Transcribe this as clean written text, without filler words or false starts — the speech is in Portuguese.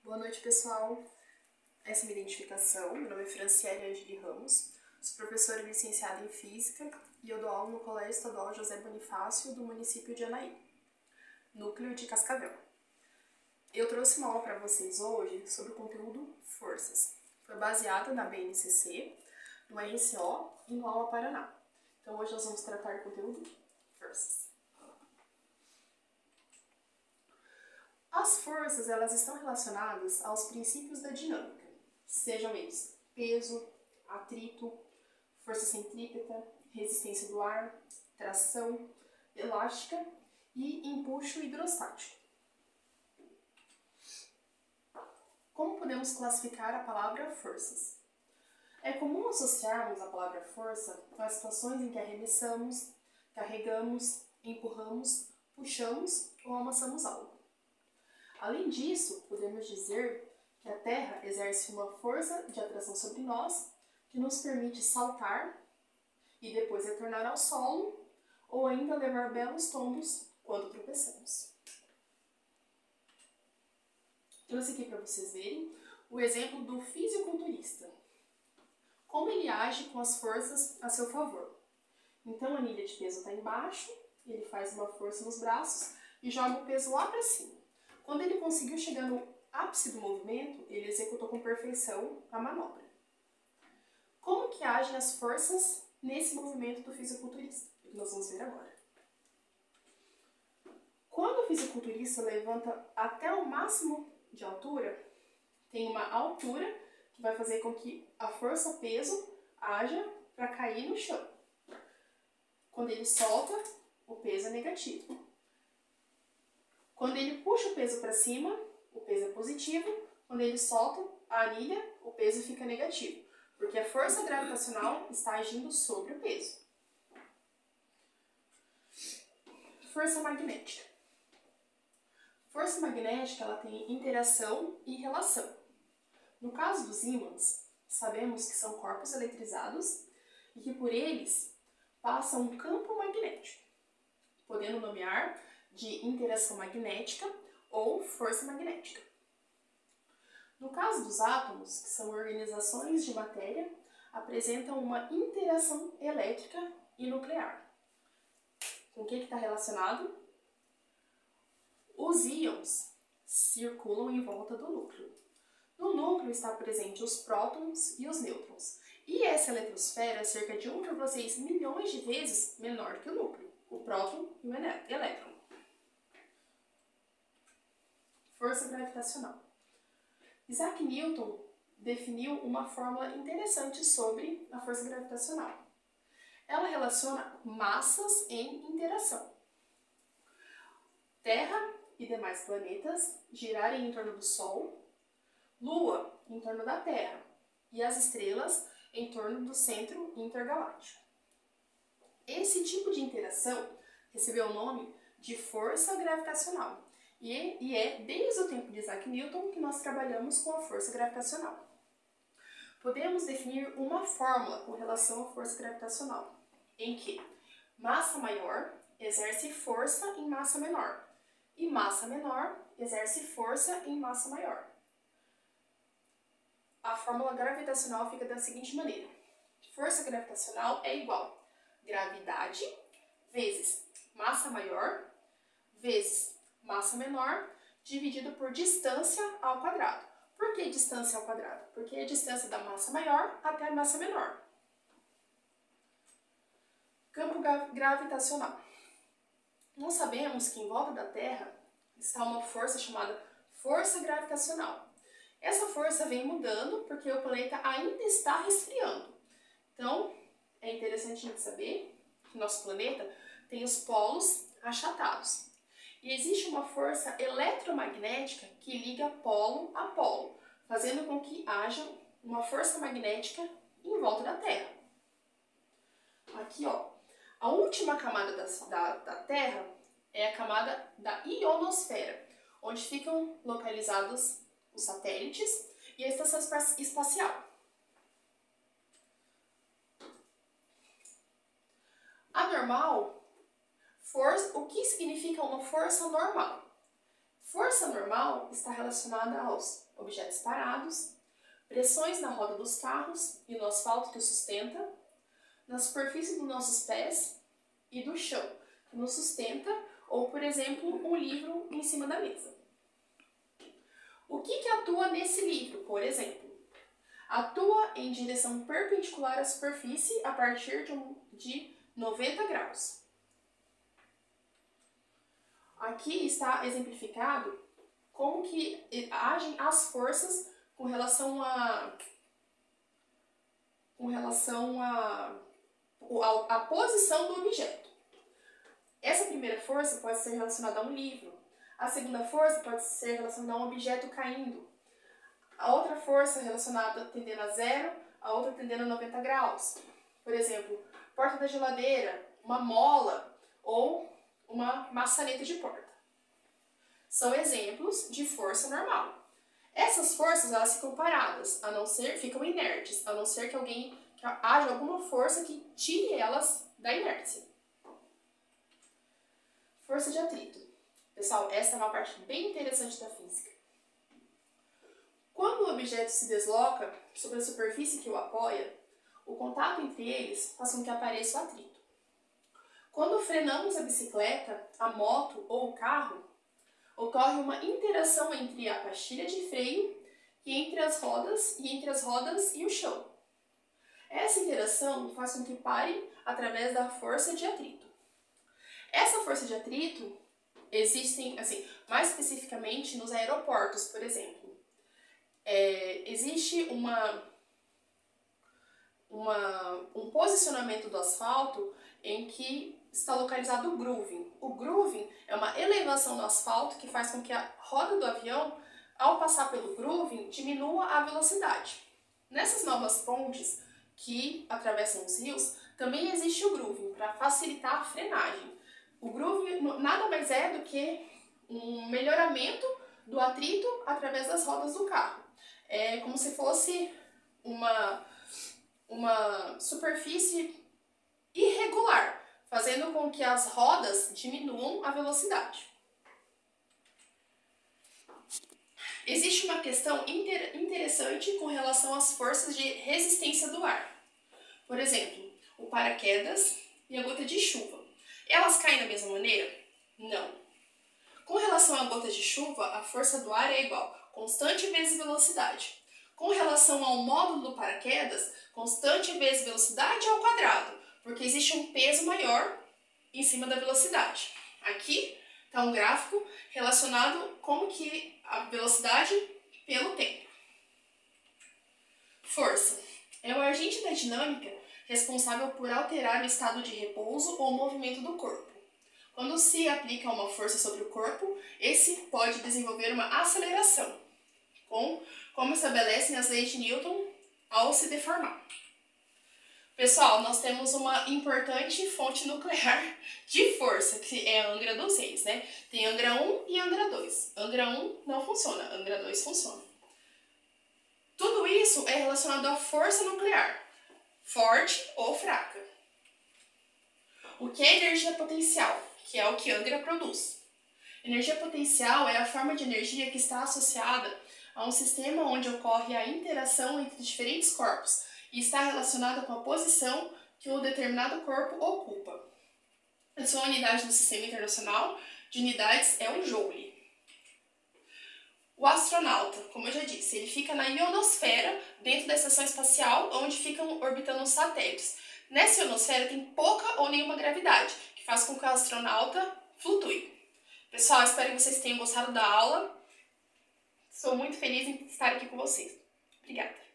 Boa noite, pessoal. Essa é minha identificação. Meu nome é Franciele Angeli Ramos. Sou professora licenciada em Física e eu dou aula no Colégio Estadual José Bonifácio do município de Anaí, núcleo de Cascavel. Eu trouxe uma aula para vocês hoje sobre o conteúdo forças. Foi baseada na BNCC, no RCO e no Aula Paraná. Então hoje nós vamos tratar do conteúdo forças. As forças, elas estão relacionadas aos princípios da dinâmica, sejam eles peso, atrito, força centrípeta, resistência do ar, tração, elástica e empuxo hidrostático. Como podemos classificar a palavra forças? É comum associarmos a palavra força às situações em que arremessamos, carregamos, empurramos, puxamos ou amassamos algo. Além disso, podemos dizer que a Terra exerce uma força de atração sobre nós que nos permite saltar e depois retornar ao solo ou ainda levar belos tombos quando tropeçamos. Trouxe aqui para vocês verem o exemplo do fisiculturista. Como ele age com as forças a seu favor. Então a anilha de peso está embaixo, ele faz uma força nos braços e joga o peso lá para cima. Quando ele conseguiu chegar no ápice do movimento, ele executou com perfeição a manobra. Como que agem as forças nesse movimento do fisiculturista? É o que nós vamos ver agora. Quando o fisiculturista levanta até o máximo de altura, tem uma altura que vai fazer com que a força-peso haja para cair no chão. Quando ele solta, o peso é negativo. Quando ele puxa o peso para cima, o peso é positivo. Quando ele solta a anilha, o peso fica negativo, porque a força gravitacional está agindo sobre o peso. Força magnética. Força magnética, ela tem interação e relação. No caso dos ímãs, sabemos que são corpos eletrizados e que por eles passa um campo magnético, podendo nomear de interação magnética ou força magnética. No caso dos átomos, que são organizações de matéria, apresentam uma interação elétrica e nuclear. Com o que está relacionado? Os íons circulam em volta do núcleo. No núcleo está presente os prótons e os nêutrons. E essa eletrosfera é cerca de 1,6 milhões de vezes menor que o núcleo, o próton e o elétron. Força gravitacional. Isaac Newton definiu uma fórmula interessante sobre a força gravitacional. Ela relaciona massas em interação. Terra e demais planetas girarem em torno do Sol, Lua em torno da Terra e as estrelas em torno do centro intergaláctico. Esse tipo de interação recebeu o nome de força gravitacional. E é desde o tempo de Isaac Newton que nós trabalhamos com a força gravitacional. Podemos definir uma fórmula com relação à força gravitacional, em que massa maior exerce força em massa menor e massa menor exerce força em massa maior. A fórmula gravitacional fica da seguinte maneira: força gravitacional é igual a gravidade vezes massa maior vezes massa menor dividido por distância ao quadrado. Por que distância ao quadrado? Porque é a distância da massa maior até a massa menor. Campo gravitacional. Nós sabemos que em volta da Terra está uma força chamada força gravitacional. Essa força vem mudando porque o planeta ainda está resfriando. Então, é interessante a gente saber que nosso planeta tem os polos achatados. E existe uma força eletromagnética que liga polo a polo, fazendo com que haja uma força magnética em volta da Terra. Aqui, ó, a última camada da Terra é a camada da ionosfera, onde ficam localizados os satélites e a estação espacial. Anormal. O que significa uma força normal? Força normal está relacionada aos objetos parados, pressões na roda dos carros e no asfalto que o sustenta, na superfície dos nossos pés e do chão, que nos sustenta, ou, por exemplo, um livro em cima da mesa. O que atua nesse livro, por exemplo? Atua em direção perpendicular à superfície a partir de 90 graus. Aqui está exemplificado como que agem as forças com relação à posição do objeto. Essa primeira força pode ser relacionada a um livro. A segunda força pode ser relacionada a um objeto caindo. A outra força relacionada tendendo a 0, a outra tendendo a 90 graus. Por exemplo, porta da geladeira, uma mola ou uma maçaneta de porta. São exemplos de força normal. Essas forças, elas ficam paradas, ficam inertes, a não ser que haja alguma força que tire elas da inércia. Força de atrito. Pessoal, essa é uma parte bem interessante da física. Quando o objeto se desloca sobre a superfície que o apoia, o contato entre eles faz com que apareça o atrito. Quando frenamos a bicicleta, a moto ou o carro, ocorre uma interação entre a pastilha de freio e entre as rodas e o chão. Essa interação faz com que pare através da força de atrito. Essa força de atrito existem, mais especificamente nos aeroportos, por exemplo. Existe um posicionamento do asfalto em que está localizado o grooving. O grooving é uma elevação do asfalto que faz com que a roda do avião, ao passar pelo grooving, diminua a velocidade. Nessas novas pontes que atravessam os rios, também existe o grooving para facilitar a frenagem. O grooving nada mais é do que um melhoramento do atrito através das rodas do carro. É como se fosse uma superfície irregular, fazendo com que as rodas diminuam a velocidade. Existe uma questão interessante com relação às forças de resistência do ar. Por exemplo, o paraquedas e a gota de chuva. Elas caem da mesma maneira? Não. Com relação à gota de chuva, a força do ar é igual, constante vezes velocidade. Com relação ao módulo do paraquedas, constante vezes velocidade ao quadrado, porque existe um peso maior em cima da velocidade. Aqui está um gráfico relacionado como que a velocidade pelo tempo. Força é o agente da dinâmica responsável por alterar o estado de repouso ou movimento do corpo. Quando se aplica uma força sobre o corpo, esse pode desenvolver uma aceleração, como estabelecem as leis de Newton ao se deformar. Pessoal, nós temos uma importante fonte nuclear de força, que é a Angra dos Reis, né? Tem Angra 1 e Angra 2. Angra 1 não funciona, Angra 2 funciona. Tudo isso é relacionado à força nuclear, forte ou fraca. O que é energia potencial? Que é o que Angra produz. Energia potencial é a forma de energia que está associada a um sistema onde ocorre a interação entre diferentes corpos e está relacionada com a posição que o determinado corpo ocupa. A sua unidade no sistema internacional de unidades é o joule. O astronauta, como eu já disse, ele fica na ionosfera, dentro da estação espacial, onde ficam orbitando os satélites. Nessa ionosfera tem pouca ou nenhuma gravidade, que faz com que o astronauta flutue. Pessoal, espero que vocês tenham gostado da aula. Sou muito feliz em estar aqui com vocês. Obrigada.